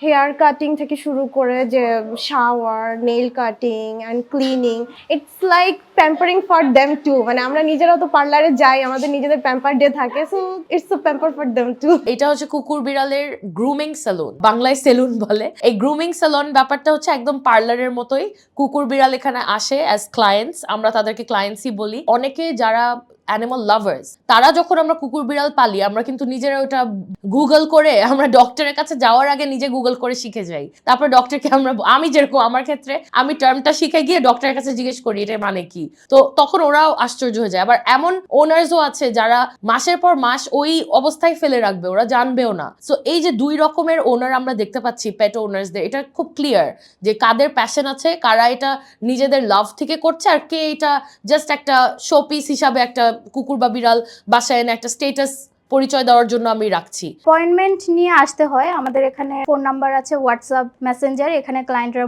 Hair cutting থেকে শুরু করে যে shower, nail cutting and cleaning, it's like pampering for them too. মানে আমরা নিজেরাও তো পার্লারে যাই, আমাদের নিজেদের প্যাম্পার ডে থাকে, so it's a pamper for them too. এটা হচ্ছে কুকুর বিড়ালের গ্রুমিং সেলুন, বাংলায় সেলুন বলে। এই গ্রুমিং সেলুন ব্যাপারটা হচ্ছে একদম পার্লারের মতোই। কুকুর বিড়াল এখানে আসে অ্যাজ ক্লায়েন্টস, আমরা তাদেরকে ক্লায়েন্টসই বলি। অনেকে যারা অ্যানিমাল লাভার্স, তারা যখন আমরা কুকুর বিড়াল পালি, আমরা কিন্তু নিজেরা ওটা গুগল করে, আমরা ডক্টরের কাছে যাওয়ার আগে নিজে গুগল করে শিখে যাই। তারপর ডক্টরকে আমি যেরকম আমার ক্ষেত্রে আমি টার্মটা শিখে গিয়ে ডক্টরের কাছে জিজ্ঞেস করি এটা মানে কি। তো তখন ওরাও আশ্চর্য হয়ে যায়। আবার এমন ওনার্সও আছে যারা মাসের পর মাস ওই অবস্থায় ফেলে রাখবে, ওরা জানবেও না। সো এই যে দুই রকমের ওনার আমরা দেখতে পাচ্ছি পেট ওনার্সদের, এটা খুব ক্লিয়ার যে কাদের প্যাশন আছে, কারা এটা নিজেদের লাভ থেকে করছে, আর কে এটা জাস্ট একটা শো পিস হিসাবে একটা কুকুর বা বিড়াল বাসায় এনে একটা স্টেটাস পরিচয় দেওয়ার জন্য আমি রাখছি। অ্যাপয়েন্টমেন্ট নিয়ে আসতে হয়। আমাদের এখানে ফোন নাম্বার আছে, হোয়াটসঅ্যাপ মেসেঞ্জার, এখানে ক্লায়েন্টরা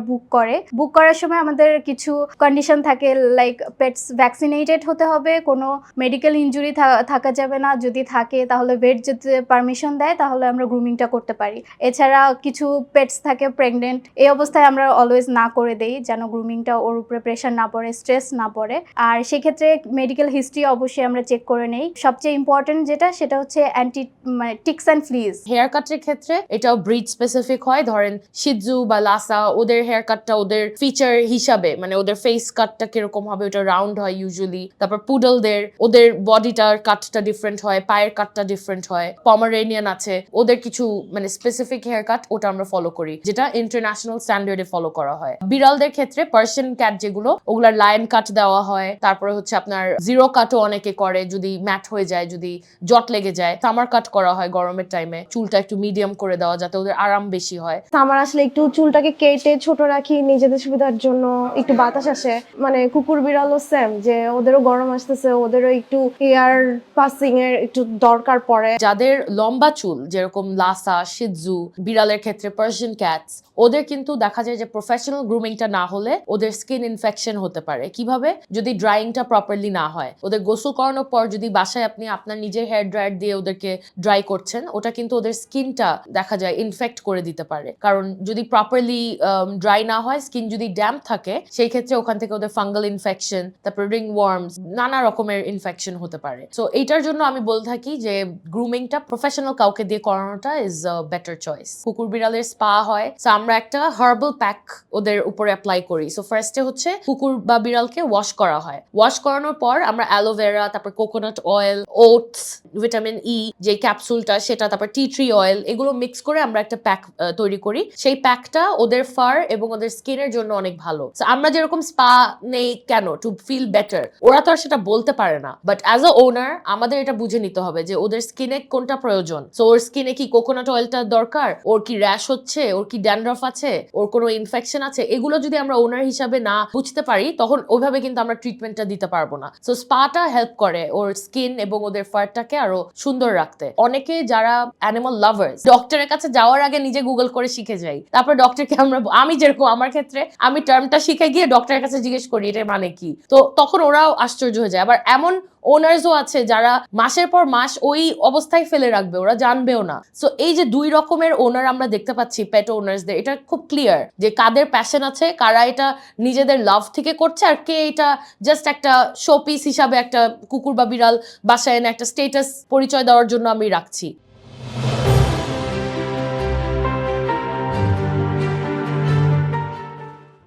বুক করার সময় আমাদের কিছু কন্ডিশন থাকে, লাইক পেটস ভ্যাকসিনেটেড হতে হবে, কোনো মেডিকেল ইনজুরি থাকা যাবে না, যদি থাকে তাহলে ভেট যদি পারমিশন দেয় তাহলে আমরা গ্রুমিংটা করতে পারি। এছাড়া কিছু পেটস থাকে প্রেগনেন্ট, এই অবস্থায় আমরা অলওয়েজ না করে দেই, যেন গ্রুমিংটা ওর উপরে প্রেশার না পড়ে, স্ট্রেস না পড়ে। আর সেক্ষেত্রে মেডিকেল হিস্ট্রি অবশ্যই আমরা চেক করে নেই। সবচেয়ে ইম্পর্টেন্ট যেটা, সেটা হচ্ছে anti ticks and fleas. Hair কাটের ক্ষেত্রে এটাও ব্রিড স্পেসিফিক হয়। ধরেন শিজু বা লাসা, ওদের হেয়ার কাটটা ওদের ফিচার হিসাবে, মানে ওদের ফেস কাটটা কিরকম হবে, ওটা রাউন্ড হয় ইউজুয়ালি। তারপর পুডলদের ওদের বডিটার কাটটা ডিফারেন্ট হয়, পায়ের কাটটা ডিফারেন্ট হয়। পমারেনিয়ান আছে, ওদের কিছু মানে স্পেসিফিক হেয়ার কাট, ওটা আমরা ফলো করি, যেটা ইন্টারন্যাশনাল স্ট্যান্ডার্ডে ফলো করা হয়। বিড়ালদের ক্ষেত্রে পার্সিয়ান ক্যাট যেগুলো, ওগুলার লায়ন কাট দেওয়া হয়। তারপরে হচ্ছে আপনার জিরো কাটও অনেকে করে, যদি ম্যাট হয়ে যায়, যদি জট লেগে যায়। সামার কাট করা হয় গরমের টাইমে, চুলটা একটু মিডিয়াম করে দেওয়া যাতে ওদের আরাম বেশি হয়। আমার আসলে একটু চুলটাকে কেটে ছোট রাখি নিজেদের সুবিধার জন্য, একটু বাতাস আসে। মানে কুকুর বিড়ালও সেম, যে ওদেরও গরম আসতেছে, ওদেরও একটু এয়ার পাসিং এর একটু দরকার পড়ে। যাদের লম্বা চুল, যেরকম লাসা, শিজু, বিড়ালের ক্ষেত্রে পার্সিয়ান ক্যাটস, ওদের কিন্তু দেখা যায় যে প্রফেশনাল গ্রুমিংটা না হলে ওদের স্কিন ইনফেকশন হতে পারে। কিভাবে? যদি ড্রাইংটা প্রপারলি না হয়। ওদের গোসল করানোর পর যদি বাসায় আপনি আপনার নিজের হেয়ার ড্রায়ার দিয়ে ওদেরকে ড্রাই করছেন, ওটা কিন্তু ওদের স্কিনটা দেখা যায় ইনফেক্ট করে দিতে পারে। কারণ যদি প্রপারলি ড্রাই না হয়, স্কিন যদি ড্যাম্প থাকে, সেই ক্ষেত্রে ওখান থেকে ওদের ফাঙ্গাল ইনফেকশন, তারপর রিং ওয়ার্মস, নানা রকমের ইনফেকশন হতে পারে। সো এইটার জন্য আমি বলে থাকি যে গ্রুমিংটা প্রফেশনাল কাউকে দিয়ে করানোটা ইজ আ বেটার চয়েস। কুকুর বিড়ালের স্পা হয়, সো আমরা একটা হার্বাল প্যাক ওদের উপরে অ্যাপ্লাই করি। সো ফার্স্টে হচ্ছে কুকুর বা বিড়ালকে ওয়াশ করা হয়। ওয়াশ করানোর পর আমরা অ্যালোভেরা, তারপর coconut oil, oats, vitamin E যে ক্যাপসুলটা সেটা, তারপর টি ট্রি অয়েল, এগুলো মিক্স করে আমরা একটা প্যাক তৈরি করি। সেই প্যাকটা ওদের ফার এবং ওদের স্কিনের জন্য অনেক ভালো। আমরা যেরকম স্পা নেই কেন, টু ফিল বেটার, ওরা তো আর সেটা বলতে পারে না, বাট অ্যাজ আ ওনার আমাদের এটা বুঝে নিতে হবে যে ওদের স্কিনে কোনটা প্রয়োজন। সো ওর স্কিনে কি কোকোনাট অয়েলটা দরকার, ওর কি র্যাশ হচ্ছে, ওর কি ড্যান্ড্রফ আছে, ওর কোনো ইনফেকশন আছে, এগুলো যদি আমরা ওনার হিসাবে না বুঝতে পারি, তখন ওইভাবে কিন্তু আমরা ট্রিটমেন্টটা দিতে পারবো না। সো স্পাটা হেল্প করে ওর স্কিন এবং ওদের ফারটাকে আরো সুন্দর রাখতে। অনেকে যারা অ্যানিমাল লাভার্স, ডক্টরের কাছে যাওয়ার আগে নিজে গুগল করে শিখে যাই। তারপর ডক্টরকে আমি যেরকম আমার ক্ষেত্রে আমি টার্মটা শিখে গিয়ে ডক্টরের কাছে জিজ্ঞেস করি এটা মানে কি। তো তখন ওরাও আশ্চর্য হয়ে যায়। আবার এমন ওনার্সও আছে যারা মাসের পর মাস ওই অবস্থায় ফেলে রাখবে, ওরা জানবেও না। সো এই যে দুই রকমের ওনার আমরা দেখতে পাচ্ছি পেট ওনার্সদের, এটা খুব ক্লিয়ার যে কাদের প্যাশন আছে, কারা এটা নিজেদের লাভ থেকে করছে, আর কে এটা জাস্ট একটা শো পিস হিসাবে একটা কুকুর বা বিড়াল বাসায় এনে একটা স্টেটাস পরিচয় দেওয়ার জন্য আমি রাখছি।